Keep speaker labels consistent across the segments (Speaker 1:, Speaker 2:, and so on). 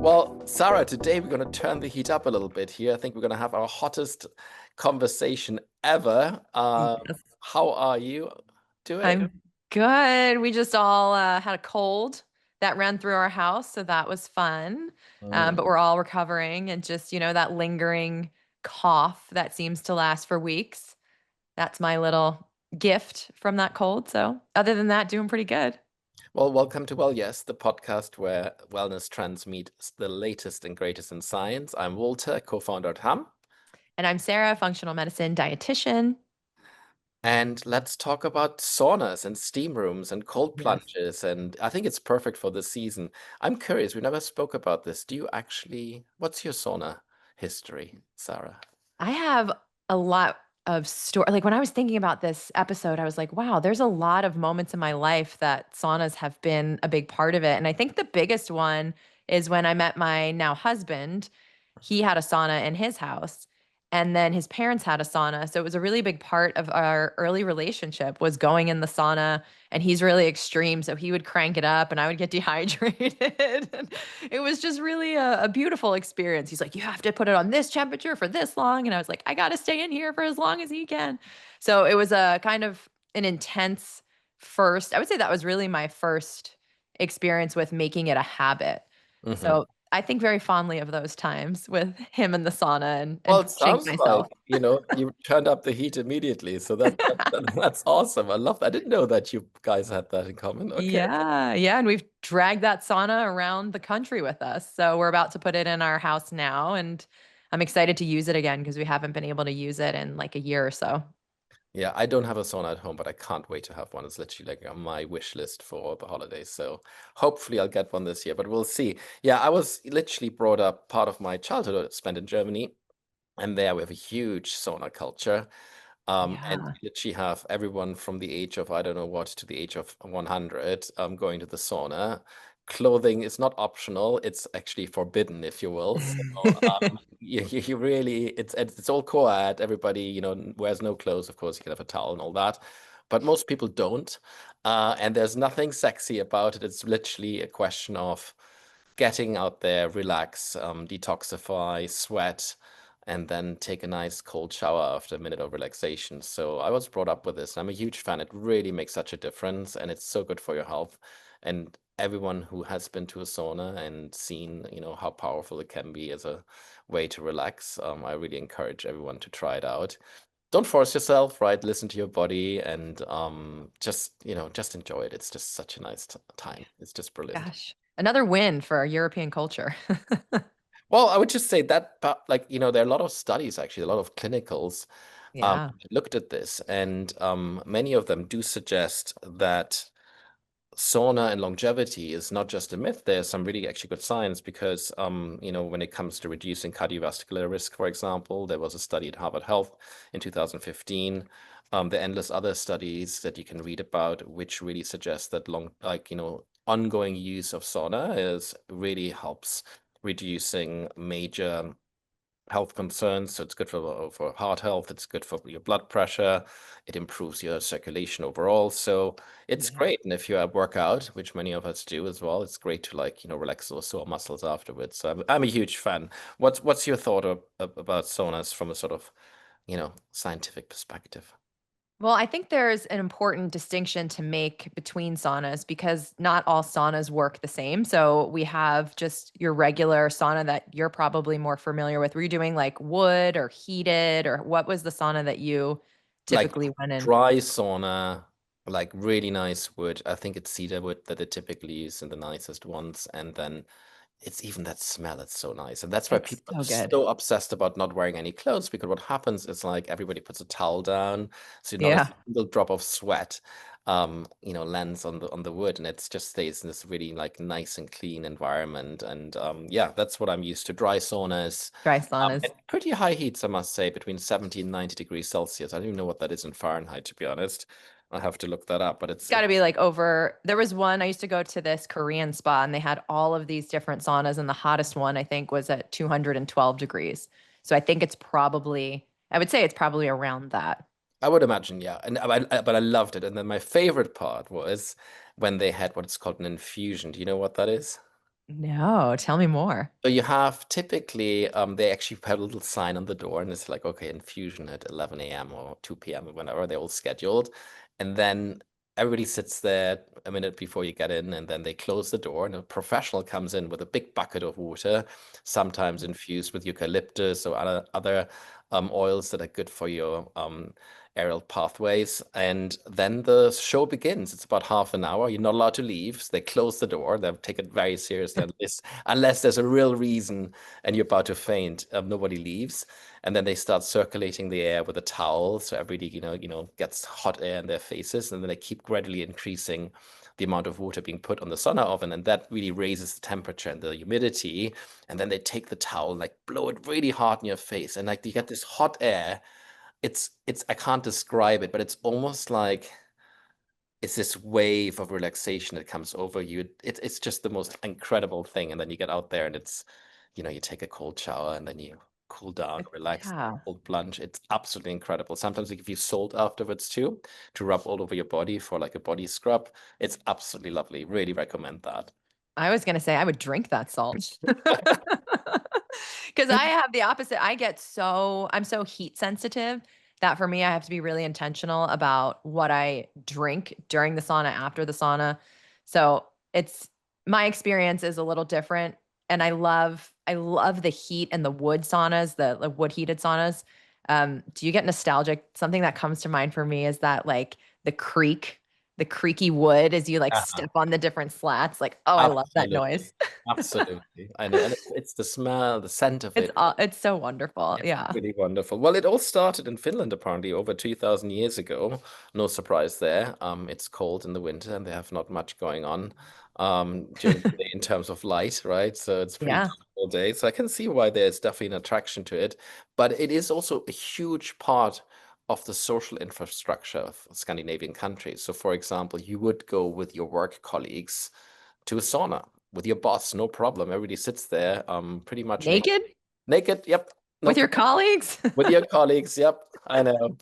Speaker 1: Well, Sarah, today we're going to turn the heat up a little bit here. I think we're going to have our hottest conversation ever.
Speaker 2: Yes.
Speaker 1: How are you doing?
Speaker 2: I'm good. We just all had a cold that ran through our house, so that was fun.
Speaker 1: Mm.
Speaker 2: But we're all recovering and just, that lingering cough that seems to last for weeks. That's my little gift from that cold. So, other than that, doing pretty good.
Speaker 1: Well, welcome to WellYES, the podcast where wellness trends meet the latest and greatest in science. I'm Walter, co-founder at HAM.
Speaker 2: And I'm Sarah, functional medicine dietitian.
Speaker 1: And let's talk about saunas and steam rooms and cold
Speaker 2: Yes.
Speaker 1: plunges. And I think it's perfect for this season. I'm curious, we never spoke about this. What's your sauna history, Sarah?
Speaker 2: I have a lot of story. Like when I was thinking about this episode, I was like, wow, there's a lot of moments in my life that saunas have been a big part of it. And I think the biggest one is when I met my now husband. He had a sauna in his house. And then his parents had a sauna. So it was a really big part of our early relationship was going in the sauna. And he's really extreme. So he would crank it up and I would get dehydrated. And it was just really a beautiful experience. He's like, you have to put it on this temperature for this long. And I was like, I got to stay in here for as long as he can. So it was a kind of an intense first. I would say that was really my first experience with making it a habit.
Speaker 1: Mhm.
Speaker 2: So I think very fondly of those times with him in the sauna and
Speaker 1: Well, it
Speaker 2: pushing
Speaker 1: sounds like,
Speaker 2: myself.
Speaker 1: you turned up the heat immediately. So that's awesome. I love that. I didn't know that you guys had that in common. Okay.
Speaker 2: Yeah, yeah, and we've dragged that sauna around the country with us. So we're about to put it in our house now, and I'm excited to use it again because we haven't been able to use it in like a year or so.
Speaker 1: Yeah, I don't have a sauna at home, but I can't wait to have one. It's literally like on my wish list for the holidays. So hopefully I'll get one this year, but we'll see. Yeah, I was literally brought up part of my childhood spent in Germany, and there we have a huge sauna culture. And
Speaker 2: Yeah.
Speaker 1: you literally have everyone from the age of, I don't know what, to the age of 100 going to the sauna. Clothing is not optional, it's actually forbidden, if you will. So you really, it's all co-ed. Everybody, wears no clothes. Of course, you can have a towel and all that, but most people don't. And there's nothing sexy about it. It's literally a question of getting out there, relax, detoxify, sweat, and then take a nice cold shower after a minute of relaxation. So I was brought up with this. I'm a huge fan. It really makes such a difference, and it's so good for your health. And everyone who has been to a sauna and seen, how powerful it can be as a way to relax, I really encourage everyone to try it out. Don't force yourself, right? Listen to your body and just enjoy it. It's just such a nice time. It's just brilliant.
Speaker 2: Gosh, another win for our European culture.
Speaker 1: Well, I would just say that, but like, there are a lot of studies, actually, a lot of clinicals
Speaker 2: Yeah.
Speaker 1: looked at this, and many of them do suggest that sauna and longevity is not just a myth. There's some really actually good science because, when it comes to reducing cardiovascular risk, for example, there was a study at Harvard Health in 2015. There are endless other studies that you can read about, which really suggest that ongoing use of sauna is really helps reducing major health concerns. So it's good for heart health. It's good for your blood pressure. It improves your circulation overall. So it's
Speaker 2: Yeah.
Speaker 1: great. And if you work out, which many of us do as well, it's great to relax those sore muscles afterwards. So I'm a huge fan. What's your thought about saunas from a sort of, scientific perspective?
Speaker 2: Well, I think there's an important distinction to make between saunas because not all saunas work the same. So we have just your regular sauna that you're probably more familiar with. Were you doing like wood or heated, or what was the sauna that you
Speaker 1: Like
Speaker 2: typically went in?
Speaker 1: dry sauna, like really nice wood. I think it's cedar wood that they typically use in the nicest ones. And then it's even that smell, it's so nice. And that's why
Speaker 2: It's
Speaker 1: people are
Speaker 2: so good.
Speaker 1: so obsessed about not wearing any clothes, because what happens is like everybody puts a towel down, so not a
Speaker 2: Yeah.
Speaker 1: single drop of sweat lands on the wood, and it just stays in this really like nice and clean environment. And yeah, that's what I'm used to. Dry saunas
Speaker 2: Dry saunas.
Speaker 1: at pretty high heats, I must say, between 70 and 90 degrees Celsius. I don't even know what that is in Fahrenheit, to be honest. I'll have to look that up, but
Speaker 2: It's got to be like over. There was one, I used to go to this Korean spa and they had all of these different saunas, and the hottest one I think was at 212 degrees. So I think I would say it's probably around that.
Speaker 1: I would imagine, yeah. But I loved it. And then my favorite part was when they had what's called an infusion. Do you know what that is?
Speaker 2: No, tell me more.
Speaker 1: So you have typically, they actually put a little sign on the door and it's like, okay, infusion at 11 a.m. or 2 p.m. or whenever they're all scheduled. And then everybody sits there a minute before you get in, and then they close the door and a professional comes in with a big bucket of water, sometimes infused with eucalyptus or other oils that are good for your aerial pathways. And then the show begins. It's about half an hour. You're not allowed to leave. So they close the door. They take it very seriously. Unless there's a real reason and you're about to faint, nobody leaves. And then they start circulating the air with a towel, so everybody, gets hot air in their faces, and then they keep gradually increasing the amount of water being put on the sauna oven, and that really raises the temperature and the humidity. And then they take the towel, like blow it really hard in your face, and like you get this hot air. It's I can't describe it, but it's almost like it's this wave of relaxation that comes over you. It's just the most incredible thing. And then you get out there and you take a cold shower and then you cool down, relax,
Speaker 2: Yeah.
Speaker 1: cold plunge. It's absolutely incredible. Sometimes they give you salt afterwards too, to rub all over your body for like a body scrub. It's absolutely lovely. Really recommend that.
Speaker 2: I was gonna say I would drink that salt. Because I have the opposite. I'm so heat sensitive that for me, I have to be really intentional about what I drink during the sauna, after the sauna. So it's my experience is a little different. And I love the heat and the wood saunas, the wood heated saunas. Do you get nostalgic? Something that comes to mind for me is that like the creaky wood as you like
Speaker 1: Uh-huh.
Speaker 2: step on the different slats. Like, oh, I love that
Speaker 1: Absolutely.
Speaker 2: noise.
Speaker 1: Absolutely. I know. And it's the smell, the scent of it.
Speaker 2: It's so wonderful.
Speaker 1: It's
Speaker 2: Yeah.
Speaker 1: really wonderful. Well, it all started in Finland apparently over 2,000 years ago. No surprise there. It's cold in the winter and they have not much going on during the day in terms of light, right? So it's pretty
Speaker 2: Yeah.
Speaker 1: dark all day. So I can see why there's definitely an attraction to it. But it is also a huge part of the social infrastructure of Scandinavian countries. So, for example, you would go with your work colleagues to a sauna with your boss, no problem. Everybody sits there, pretty much naked.
Speaker 2: Naked
Speaker 1: Naked, yep, no
Speaker 2: with your
Speaker 1: problem.
Speaker 2: colleagues?
Speaker 1: With your colleagues, yep, I know.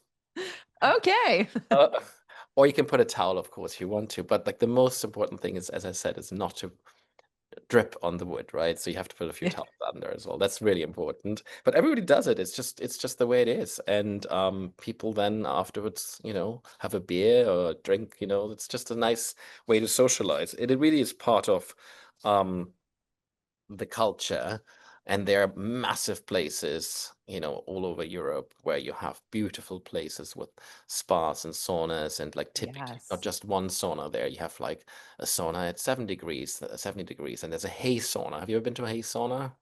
Speaker 2: Okay.
Speaker 1: Uh, or you can put a towel, of course, if you want to. But like the most important thing is, as I said, is not to drip on the wood, right? So you have to put a few towels under as well. That's really important. But everybody does it. It's just the way it is. And people then afterwards, have a beer or a drink. It's just a nice way to socialize. It really is part of um the culture. And there are massive places, all over Europe where you have beautiful places with spas and saunas. And like typically not
Speaker 2: Yes.
Speaker 1: just one sauna there. You have like a sauna at 7 degrees, 70 degrees, and there's a hay sauna. Have you ever been to a hay sauna?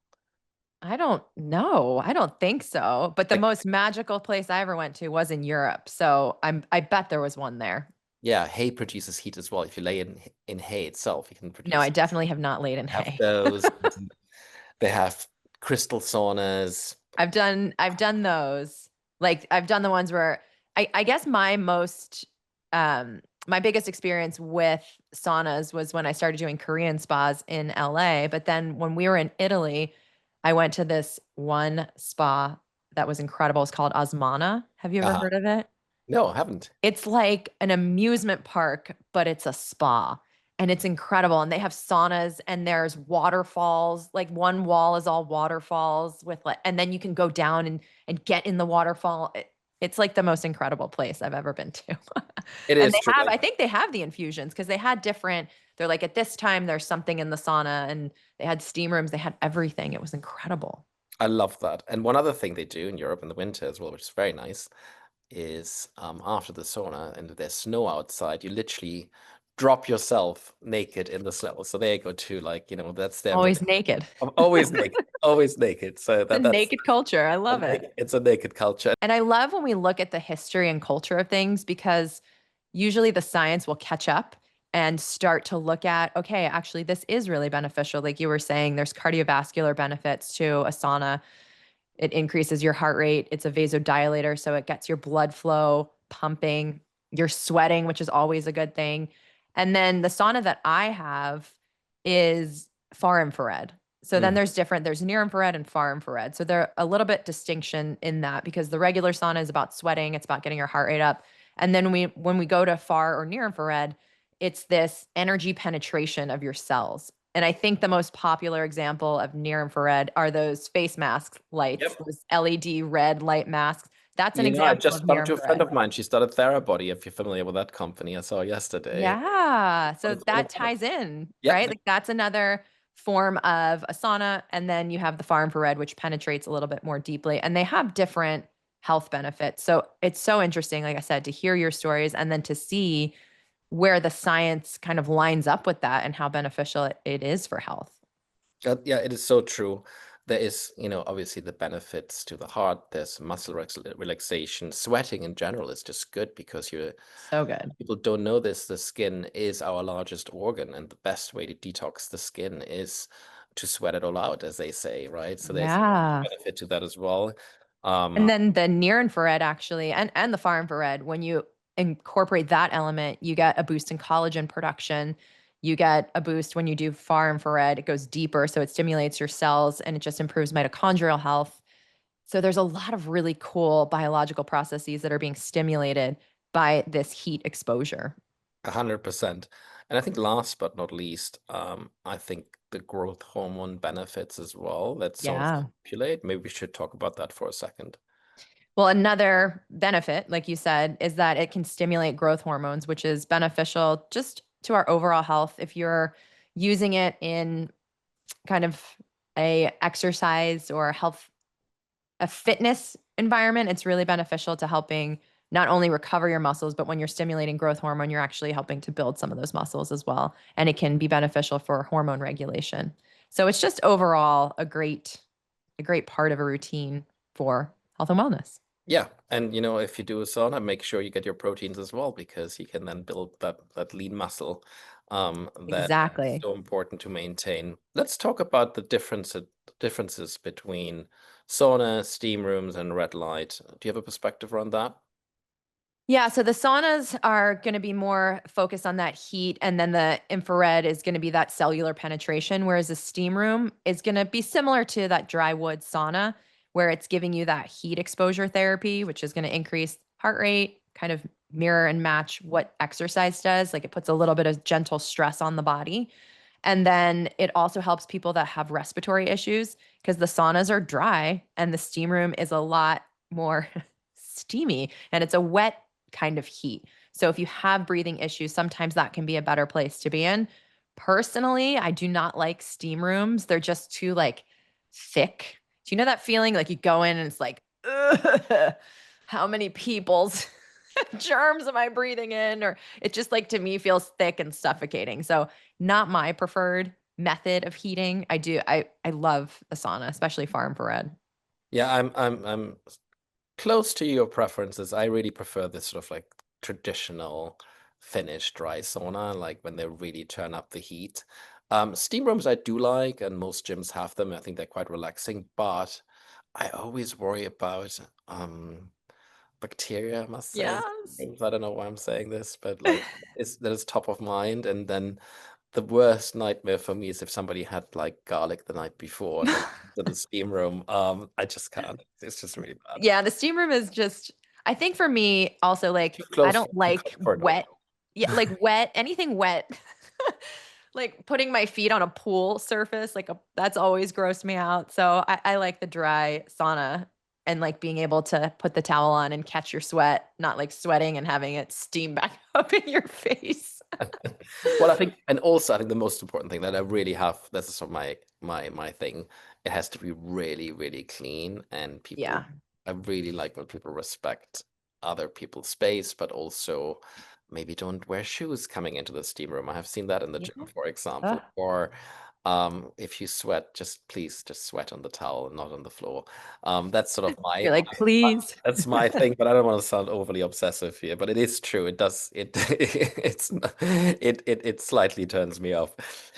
Speaker 2: I don't know. I don't think so. But the
Speaker 1: Like,
Speaker 2: most magical place I ever went to was in Europe. So I bet there was one there.
Speaker 1: yeah, hay produces heat as well. If you lay in hay itself, you can
Speaker 2: No,
Speaker 1: produce.
Speaker 2: I definitely have not laid in
Speaker 1: Have
Speaker 2: hay.
Speaker 1: those. They have crystal saunas.
Speaker 2: I've done those. Like I've done the ones where I guess my biggest experience with saunas was when I started doing Korean spas in LA. But then when we were in Italy, I went to this one spa that was incredible. It's called Osmana. Have you ever
Speaker 1: Uh-huh.
Speaker 2: heard of it?
Speaker 1: No, I haven't.
Speaker 2: It's like an amusement park, but it's a spa, and it's incredible, and they have saunas, and there's waterfalls, like, one wall is all waterfalls with, like and then you can go down and get in the waterfall. It's, like, the most incredible place I've ever been to.
Speaker 1: It
Speaker 2: And
Speaker 1: is true.
Speaker 2: I think they have the infusions because they had different they're like, "At this time, there's something in the sauna," and they had steam rooms, they had everything, it was incredible.
Speaker 1: I love that. And one other thing they do in Europe in the winter as well, which is very nice, is after the sauna and there's snow outside, you literally drop yourself naked in the snow. So there you go too. Like, that's their way.
Speaker 2: Always naked.
Speaker 1: I'm always naked, always naked. So
Speaker 2: The
Speaker 1: that's
Speaker 2: naked culture, I
Speaker 1: a
Speaker 2: love it.
Speaker 1: naked, it's a naked culture.
Speaker 2: And I love when we look at the history and culture of things because usually the science will catch up and start to look at, okay, actually, this is really beneficial. Like you were saying, there's cardiovascular benefits to a sauna. It increases your heart rate. It's a vasodilator, so it gets your blood flow pumping. You're sweating, which is always a good thing. And then the sauna that I have is far infrared. So then
Speaker 1: Mhm.
Speaker 2: there's near infrared and far infrared. So they're a little bit distinction in that because the regular sauna is about sweating, it's about getting your heart rate up. And then when we go to far or near infrared, it's this energy penetration of your cells. And I think the most popular example of near infrared are those face mask lights,
Speaker 1: Yep.
Speaker 2: those LED red light masks. That's an
Speaker 1: I
Speaker 2: example
Speaker 1: just
Speaker 2: of near
Speaker 1: bumped into a friend
Speaker 2: infrared.
Speaker 1: of mine. She started Therabody, if you're familiar with that company. I saw yesterday.
Speaker 2: Yeah.
Speaker 1: But
Speaker 2: So
Speaker 1: it's all
Speaker 2: that
Speaker 1: about it.
Speaker 2: ties in,
Speaker 1: Yeah,
Speaker 2: right? Like that's another form of a sauna. And then you have the far infrared, which penetrates a little bit more deeply. And they have different health benefits. So it's so interesting, like I said, to hear your stories and then to see where the science kind of lines up with that and how beneficial it is for health.
Speaker 1: yeah, it is so true. There is, obviously the benefits to the heart. There's muscle relaxation. Sweating in general is just good because
Speaker 2: So good.
Speaker 1: people don't know this. The skin is our largest organ, and the best way to detox the skin is to sweat it all out, as they say, right? So there's
Speaker 2: Yeah.
Speaker 1: benefit to that as well.
Speaker 2: And then the near infrared actually and the far infrared, when you incorporate that element, you get a boost in collagen production. You get a boost when you do far infrared. It goes deeper, so it stimulates your cells and it just improves mitochondrial health. So there's a lot of really cool biological processes that are being stimulated by this heat exposure.
Speaker 1: 100%. And I think last but not least, I think the growth hormone benefits as well. Let's sort of
Speaker 2: Yeah.
Speaker 1: speculate. Maybe we should talk about that for a second.
Speaker 2: Well, another benefit, like you said, is that it can stimulate growth hormones, which is beneficial just to our overall health. If you're using it in kind of a exercise or a fitness environment, it's really beneficial to helping not only recover your muscles, but when you're stimulating growth hormone, you're actually helping to build some of those muscles as well. And it can be beneficial for hormone regulation. So it's just overall a great part of a routine for health and wellness.
Speaker 1: Yeah, and if you do a sauna, make sure you get your proteins as well because you can then build that lean muscle that's
Speaker 2: Exactly.
Speaker 1: so important to maintain. Let's talk about the differences between sauna, steam rooms, and red light. Do you have a perspective around that?
Speaker 2: Yeah, so the saunas are going to be more focused on that heat, and then the infrared is going to be that cellular penetration, whereas the steam room is going to be similar to that dry wood sauna, where it's giving you that heat exposure therapy, which is going to increase heart rate, kind of mirror and match what exercise does. Like it puts a little bit of gentle stress on the body. And then it also helps people that have respiratory issues because the saunas are dry and the steam room is a lot more steamy and it's a wet kind of heat. So if you have breathing issues, sometimes that can be a better place to be in. Personally, I do not like steam rooms. They're just too like thick. Do you know that feeling like you go in and it's like, ugh, how many people's germs am I breathing in? Or it just like to me feels thick and suffocating. So not my preferred method of heating. I love a sauna, especially far infrared.
Speaker 1: Yeah, I'm close to your preferences. I really prefer this sort of like traditional Finnish dry sauna, like when they really turn up the heat. Steam rooms I do like, and most gyms have them. I think they're quite relaxing, but I always worry about bacteria, I must say.
Speaker 2: Yes.
Speaker 1: I don't know why I'm saying this, but like that is top of mind. And then the worst nightmare for me is if somebody had like garlic the night before and then to the steam room. I just can't. It's just really bad.
Speaker 2: Yeah, the steam room is just I think for me also like
Speaker 1: Too
Speaker 2: I
Speaker 1: close
Speaker 2: don't
Speaker 1: to
Speaker 2: like
Speaker 1: comfort
Speaker 2: wet.
Speaker 1: also.
Speaker 2: Yeah, like wet, anything wet. Like putting my feet on a pool surface, that's always grossed me out. So I like the dry sauna and like being able to put the towel on and catch your sweat, not like sweating and having it steam back up in your face.
Speaker 1: Well, I think, and also I think the most important thing that I really have, this is sort of my thing. It has to be really, really clean, and people.
Speaker 2: Yeah.
Speaker 1: I really like when people respect other people's space, but also maybe don't wear shoes coming into the steam room. I have seen that in the
Speaker 2: Yeah.
Speaker 1: gym, for
Speaker 2: Ugh.
Speaker 1: example. Or if you sweat, just please just sweat on the towel and not on the floor. That's sort of
Speaker 2: You're like, please.
Speaker 1: that's my thing, but I don't want to sound overly obsessive here. But it is true. It does it slightly turns me off.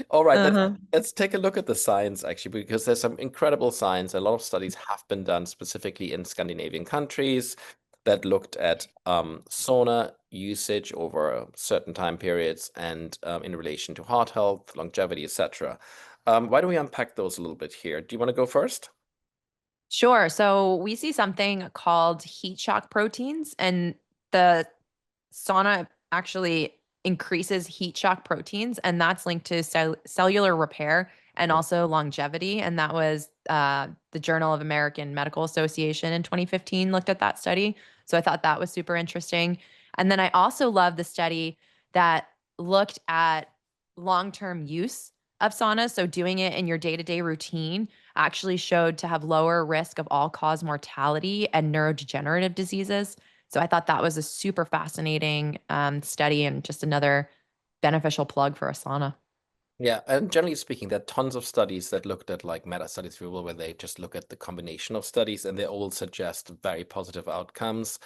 Speaker 1: All right,
Speaker 2: Uh-huh.
Speaker 1: let's take a look at the science actually, because there's some incredible science. A lot of studies have been done specifically in Scandinavian countries that looked at sauna usage over certain time periods and in relation to heart health, longevity, etc. Why don't we unpack those a little bit here? Do you want to go first?
Speaker 2: Sure. So we see something called heat shock proteins, and the sauna actually increases heat shock proteins, and that's linked to cellular repair and also longevity. And that was the Journal of American Medical Association in 2015 looked at that study. So I thought that was super interesting. And then I also love the study that looked at long-term use of saunas. So doing it in your day-to-day routine actually showed to have lower risk of all-cause mortality and neurodegenerative diseases. So I thought that was a super fascinating study and just another beneficial plug for a sauna.
Speaker 1: Yeah, and generally speaking, there are tons of studies that looked at like meta studies, if you will, where they just look at the combination of studies and they all suggest very positive outcomes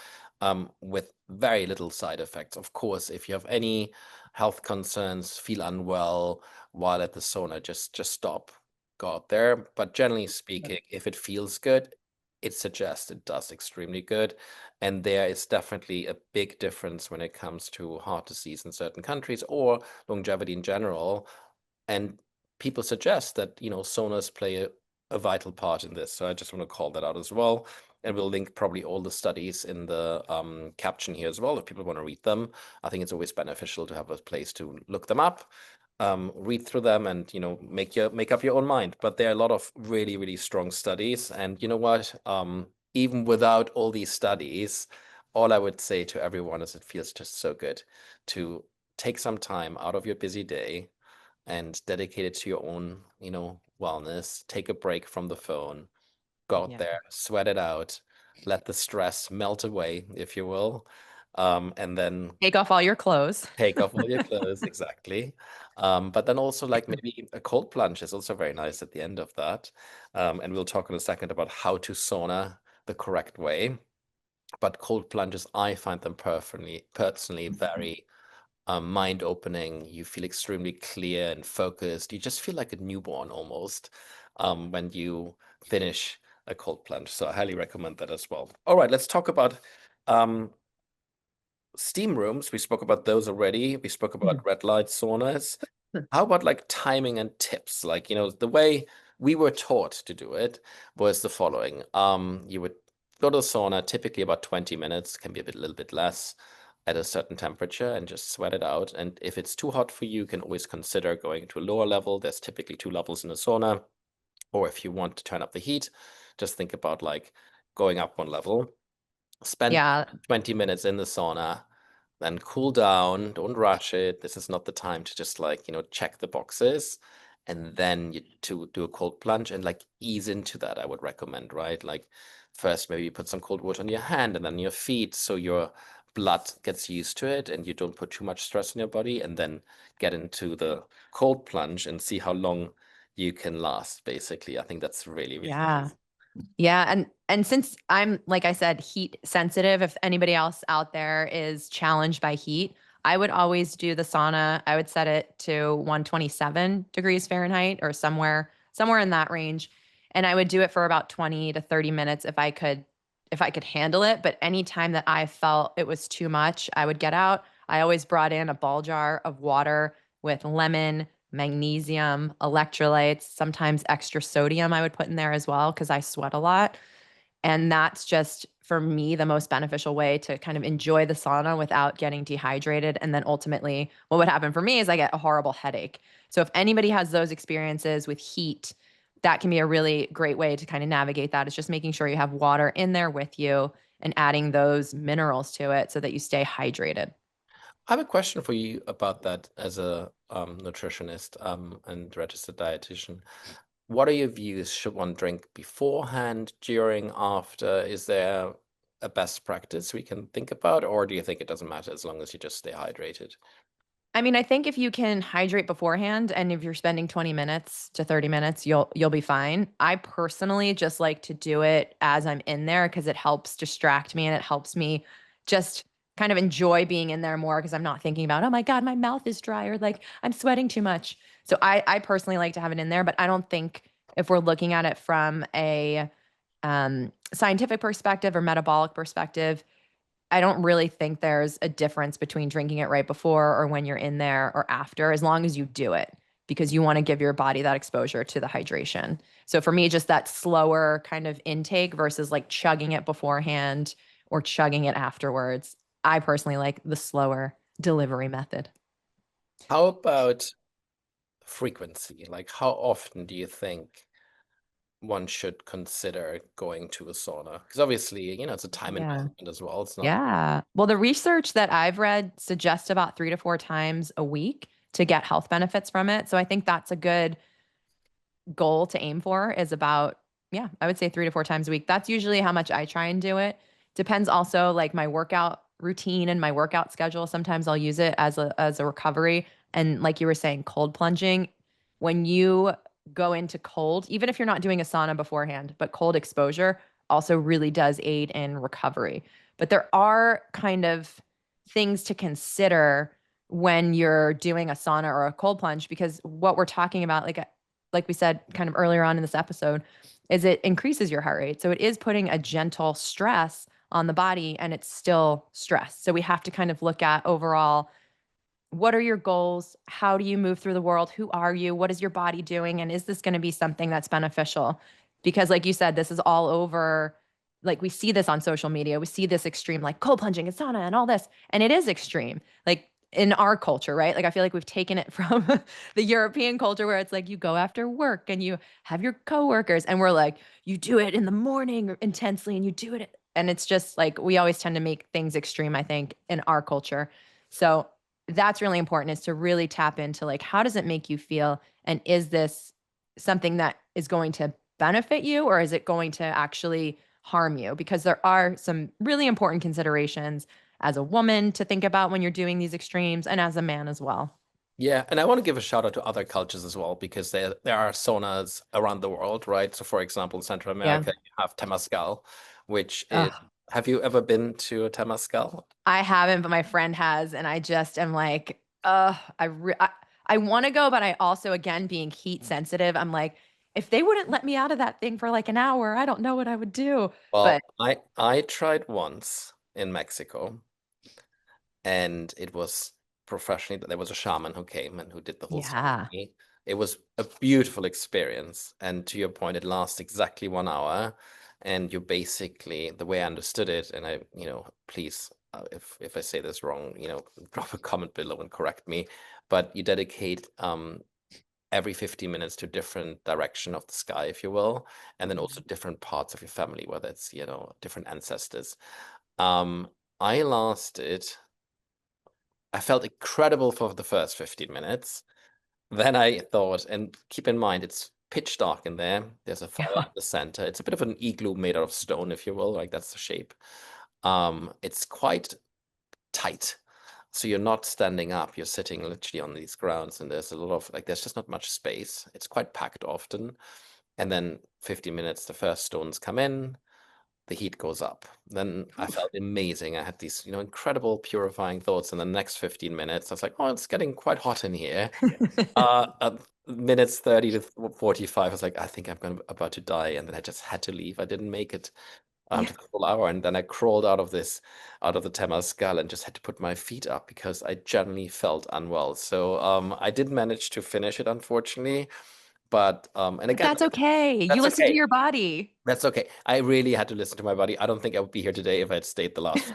Speaker 1: with very little side effects. Of course, if you have any health concerns, feel unwell while at the sauna, just stop, go out there. But generally speaking, if it feels good, it suggests it does extremely good. And there is definitely a big difference when it comes to heart disease in certain countries or longevity in general, and people suggest that, saunas play a vital part in this. So I just want to call that out as well. And we'll link probably all the studies in the caption here as well if people want to read them. I think it's always beneficial to have a place to look them up, read through them, and make up your own mind. But there are a lot of really, really strong studies. And you know what? Even without all these studies, all I would say to everyone is it feels just so good to take some time out of your busy day and dedicate it to your own, wellness. Take a break from the phone, go out
Speaker 2: Yeah.
Speaker 1: there, sweat it out, let the stress melt away, if you will, and then
Speaker 2: Take off all your clothes.
Speaker 1: take off all your clothes, exactly. But then also like maybe a cold plunge is also very nice at the end of that. And we'll talk in a second about how to sauna the correct way. But cold plunges, I find them personally very mind opening. You feel extremely clear and focused. You just feel like a newborn almost when you finish a cold plunge. So I highly recommend that as well. All right, let's talk about um, steam rooms. We spoke about those already. We spoke about red light saunas. How about like timing and tips? Like, the way we were taught to do it was the following. You would go to the sauna, typically about 20 minutes, can be a little bit less at a certain temperature and just sweat it out. And if it's too hot for you, you can always consider going to a lower level. There's typically two levels in a sauna. Or if you want to turn up the heat, just think about like going up one level. Spend
Speaker 2: Yeah.
Speaker 1: 20 minutes in the sauna, then cool down. Don't rush it. This is not the time to just like, check the boxes. And then you to do a cold plunge and like ease into that, I would recommend, right? Like first maybe you put some cold water on your hand and then your feet so your blood gets used to it and you don't put too much stress on your body, and then get into the cold plunge and see how long you can last, basically. I think that's really, really
Speaker 2: Yeah. Yeah, and since I'm like I said, heat sensitive, if anybody else out there is challenged by heat, I would always do the sauna. I would set it to 127 degrees Fahrenheit or somewhere in that range. And I would do it for about 20 to 30 minutes if I could handle it. But anytime that I felt it was too much, I would get out. I always brought in a ball jar of water with lemon, magnesium, electrolytes, sometimes extra sodium I would put in there as well because I sweat a lot. And that's just for me the most beneficial way to kind of enjoy the sauna without getting dehydrated. And then ultimately, what would happen for me is I get a horrible headache. So if anybody has those experiences with heat, that can be a really great way to kind of navigate that. It's just making sure you have water in there with you and adding those minerals to it so that you stay hydrated.
Speaker 1: I have a question for you about that as a nutritionist and registered dietitian. What are your views? Should one drink beforehand, during, after? Is there a best practice we can think about, or do you think it doesn't matter as long as you just stay hydrated?
Speaker 2: I mean, I think if you can hydrate beforehand and if you're spending 20 minutes to 30 minutes, you'll be fine. I personally just like to do it as I'm in there because it helps distract me and it helps me just kind of enjoy being in there more because I'm not thinking about, oh my God, my mouth is dry or like I'm sweating too much. So I personally like to have it in there, but I don't think if we're looking at it from a scientific perspective or metabolic perspective, I don't really think there's a difference between drinking it right before or when you're in there or after, as long as you do it, because you want to give your body that exposure to the hydration. So for me, just that slower kind of intake versus like chugging it beforehand or chugging it afterwards. I personally like the slower delivery method.
Speaker 1: How about frequency? Like, how often do you think one should consider going to a sauna? Because obviously, it's a time
Speaker 2: Yeah.
Speaker 1: investment as well. It's not.
Speaker 2: Yeah. Well, the research that I've read suggests about 3 to 4 times a week to get health benefits from it. So I think that's a good goal to aim for is about, yeah, I would say 3 to 4 times a week. That's usually how much I try and do it. Depends also like my workout routine and my workout schedule. Sometimes I'll use it as a recovery. And like you were saying, cold plunging, when you go into cold, even if you're not doing a sauna beforehand, but cold exposure also really does aid in recovery. But there are kind of things to consider when you're doing a sauna or a cold plunge because what we're talking about, like we said kind of earlier on in this episode, is it increases your heart rate. So it is putting a gentle stress on the body and it's still stress. So we have to kind of look at overall, what are your goals? How do you move through the world? Who are you? What is your body doing? And is this going to be something that's beneficial? Because, like you said, this is all over. Like, we see this on social media. We see this extreme, like cold plunging and sauna and all this. And it is extreme. Like, in our culture, right? Like, I feel like we've taken it from the European culture where it's like you go after work and you have your coworkers, and we're like, you do it in the morning intensely and you do it. And it's just like we always tend to make things extreme, I think, in our culture. So, that's really important, is to really tap into like, how does it make you feel? And is this something that is going to benefit you or is it going to actually harm you? Because there are some really important considerations as a woman to think about when you're doing these extremes and as a man as well.
Speaker 1: Yeah, and I want to give a shout out to other cultures as well because there are saunas around the world, right? So, for example, in Central
Speaker 2: Yeah.
Speaker 1: America, you have Temazcal, which is.
Speaker 2: Ugh.
Speaker 1: Have you ever been to a Temazcal?
Speaker 2: I haven't, but my friend has, and I just am like, I want to go, but I also, again, being heat sensitive, I'm like, if they wouldn't let me out of that thing for like an hour, I don't know what I would do. But
Speaker 1: Well, I tried once in Mexico, and it was professionally. There was a shaman who came and who did the whole
Speaker 2: yeah.
Speaker 1: ceremony. It was a beautiful experience, and to your point, it lasts exactly 1 hour, and you basically, the way I understood it, and please, if I say this wrong, drop a comment below and correct me, but you dedicate every 15 minutes to different direction of the sky, if you will, and then also different parts of your family, whether it's, different ancestors. Um, I lasted, I felt incredible for the first 15 minutes. Then I thought, and keep in mind, it's pitch dark in there. There's a fire
Speaker 2: Yeah.
Speaker 1: in the center. It's a bit of an igloo made out of stone, if you will, like that's the shape. It's quite tight. So you're not standing up, you're sitting literally on these grounds, and there's a lot of like there's just not much space. It's quite packed often. And then 15 minutes, the first stones come in, the heat goes up. Then I felt amazing. I had these, incredible purifying thoughts. And the next 15 minutes, I was like, oh, it's getting quite hot in here. At minutes 30 to 45, I was like, I think about to die. And then I just had to leave. I didn't make it
Speaker 2: Yeah.
Speaker 1: to the full hour. And then I crawled out of the Temazcal and just had to put my feet up because I generally felt unwell. So I did manage to finish it, unfortunately. But and
Speaker 2: But
Speaker 1: again,
Speaker 2: that's okay. You
Speaker 1: that's
Speaker 2: listen to
Speaker 1: okay.
Speaker 2: your body.
Speaker 1: That's okay. I really had to listen to my body. I don't think I would be here today if I'd stayed the last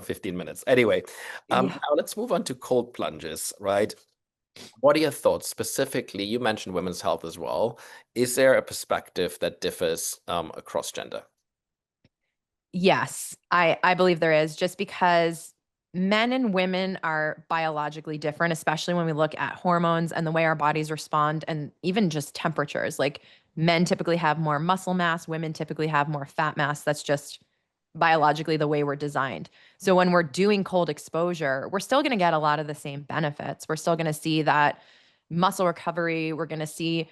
Speaker 1: 15 minutes. Anyway,
Speaker 2: Yeah.
Speaker 1: now let's move on to cold plunges, right? What are your thoughts specifically? You mentioned women's health as well. Is there a perspective that differs across gender?
Speaker 2: Yes, I believe there is, just because men and women are biologically different, especially when we look at hormones and the way our bodies respond and even just temperatures. Like, men typically have more muscle mass, women typically have more fat mass. That's just biologically the way we're designed. So when we're doing cold exposure, we're still going to get a lot of the same benefits. We're still going to see that muscle recovery, we're going to see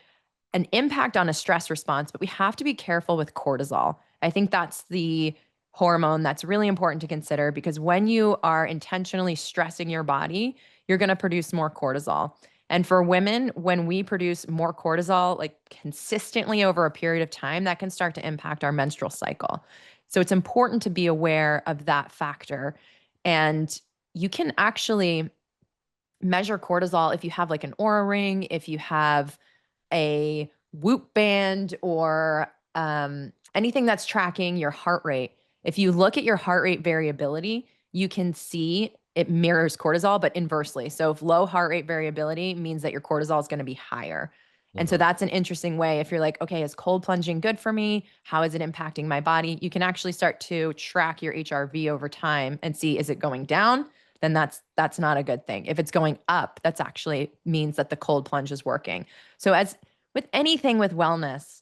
Speaker 2: an impact on a stress response, but we have to be careful with cortisol. I think that's the hormone that's really important to consider, because when you are intentionally stressing your body, you're going to produce more cortisol. And for women, when we produce more cortisol, like consistently over a period of time, that can start to impact our menstrual cycle. So it's important to be aware of that factor. And you can actually measure cortisol if you have like an Aura ring, if you have a Whoop band, or anything that's tracking your heart rate. If you look at your heart rate variability, you can see it mirrors cortisol, but inversely. So if low heart rate variability means that your cortisol is going to be higher. And so
Speaker 1: Mhm.
Speaker 2: that's an interesting way. If you're like, okay, is cold plunging good for me? How is it impacting my body? You can actually start to track your HRV over time and see, is it going down? Then that's not a good thing. If it's going up, that's actually means that the cold plunge is working. So as with anything with wellness,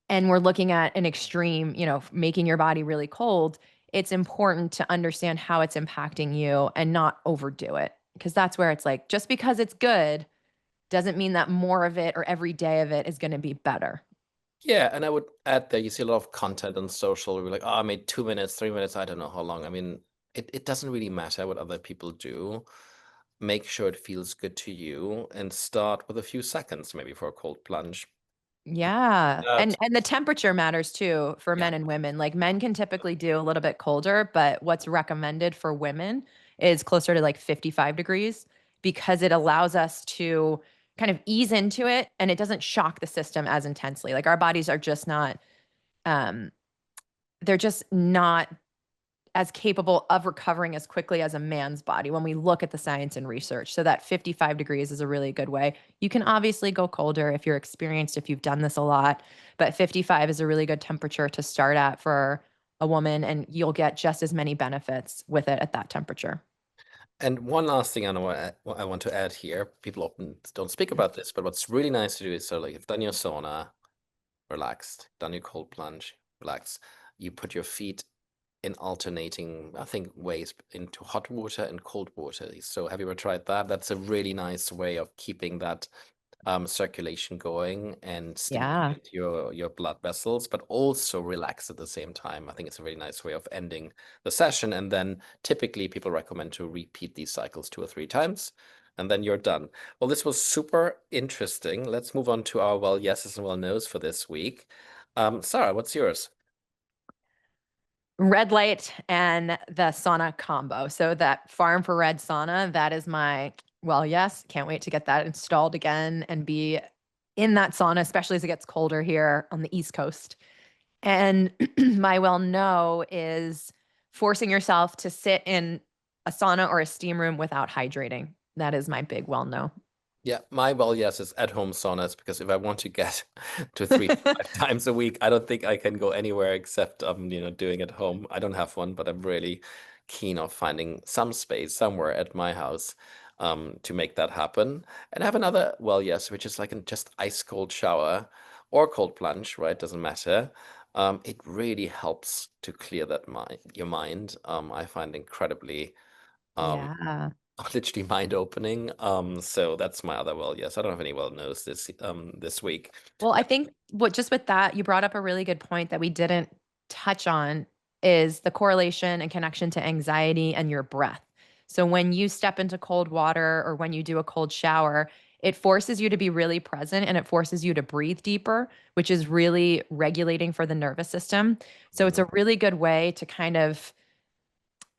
Speaker 2: and we're looking at an extreme, making your body really cold, it's important to understand how it's impacting you and not overdo it. Because that's where it's like, just because it's good doesn't mean that more of it or every day of it is going to be better.
Speaker 1: Yeah, and I would add that you see a lot of content on social. We're like, oh, I made 2 minutes, 3 minutes, I don't know how long. I mean, it doesn't really matter what other people do. Make sure it feels good to you and start with a few seconds, maybe for a cold plunge.
Speaker 2: Yeah. And
Speaker 1: That,
Speaker 2: and the temperature matters too for
Speaker 1: yeah.
Speaker 2: men and women. Like men can typically do a little bit colder, but what's recommended for women is closer to like 55 degrees because it allows us to kind of ease into it and it doesn't shock the system as intensely. Like our bodies are just not um they're just not as capable of recovering as quickly as a man's body when we look at the science and research. So that 55 degrees is a really good way. You can obviously go colder if you're experienced, if you've done this a lot, but 55 is a really good temperature to start at for a woman, and you'll get just as many benefits with it at that temperature.
Speaker 1: And one last thing what I want to add here. People often don't speak about this, but what's really nice to do is so like you've done your sauna, relaxed, done your cold plunge, relax. You put your feet in alternating, I think, ways into hot water and cold water. So have you ever tried that? That's a really nice way of keeping that circulation going and
Speaker 2: Yeah.
Speaker 1: stimulate your blood vessels, but also relax at the same time. I think it's a really nice way of ending the session. And then typically people recommend to repeat these cycles 2 or 3 times, and then you're done. Well, this was super interesting. Let's move on to our well yeses and well nos for this week. Sarah, what's yours?
Speaker 2: Red light and the sauna combo. So that farm for red sauna, that is my well, yes, can't wait to get that installed again and be in that sauna, especially as it gets colder here on the East Coast. And my well no is forcing yourself to sit in a sauna or a steam room without hydrating. That is my big well no.
Speaker 1: Yeah, my well, yes, is at home saunas because if I want to get to 3 to 5 times a week, I don't think I can go anywhere except doing at home. I don't have one, but I'm really keen of finding some space somewhere at my house to make that happen. And I have another well, yes, which is like a just ice cold shower or cold plunge, right? Doesn't matter. It really helps to clear that mind, your mind. I find incredibly um
Speaker 2: Yeah.
Speaker 1: literally mind opening. So that's my other well, yes. I don't have any well knows this week.
Speaker 2: Well, I think what just with that, you brought up a really good point that we didn't touch on is the correlation and connection to anxiety and your breath. So when you step into cold water or when you do a cold shower, it forces you to be really present and it forces you to breathe deeper, which is really regulating for the nervous system. So it's
Speaker 1: Mhm.
Speaker 2: a really good way to kind of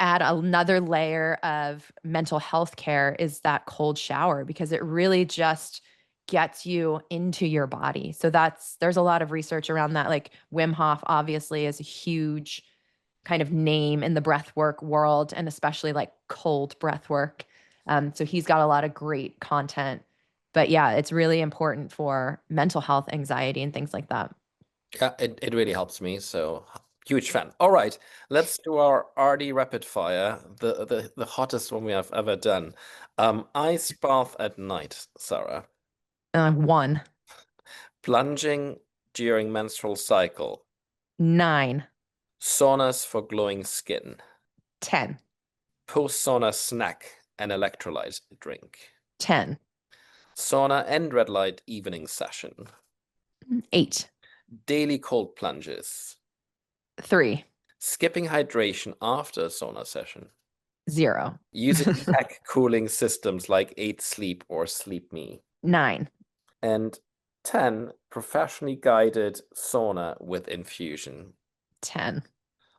Speaker 2: add another layer of mental health care is that cold shower because it really just gets you into your body. So there's a lot of research around that. Like Wim Hof obviously is a huge kind of name in the breath work world and especially like cold breath work. So he's got a lot of great content. But yeah, it's really important for mental health, anxiety, and things like that.
Speaker 1: Yeah, it really helps me. So huge fan. All right, let's do our RD rapid fire, the hottest one we have ever done. Ice bath at night, Sarah.
Speaker 2: One,
Speaker 1: Plunging during menstrual cycle.
Speaker 2: 9,
Speaker 1: Saunas for glowing skin.
Speaker 2: 10,
Speaker 1: Post-sauna snack and electrolyte drink.
Speaker 2: 10,
Speaker 1: Sauna and red light evening session.
Speaker 2: 8,
Speaker 1: Daily cold plunges.
Speaker 2: 3,
Speaker 1: Skipping hydration after a sauna session.
Speaker 2: 0.
Speaker 1: Using tech cooling systems like 8 Sleep or Sleep Me.
Speaker 2: 9,
Speaker 1: And 10, professionally guided sauna with infusion.
Speaker 2: 10.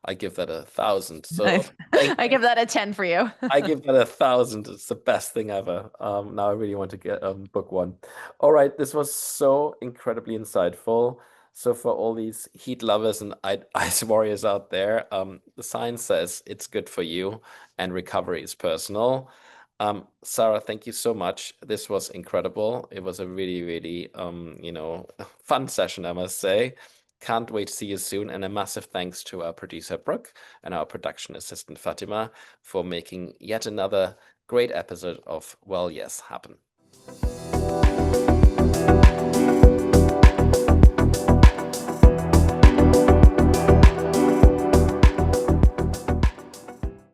Speaker 1: I give that 1,000.
Speaker 2: I,
Speaker 1: So thank
Speaker 2: I give that a 10 for you.
Speaker 1: I give that 1,000. It's the best thing ever. Now I really want to get book one. All right, this was so incredibly insightful. So for all these heat lovers and ice warriors out there, the science says it's good for you, and recovery is personal. Sarah, thank you so much. This was incredible. It was a really, really, fun session, I must say. Can't wait to see you soon. And a massive thanks to our producer, Brooke, and our production assistant, Fatima, for making yet another great episode of Well Yes happen.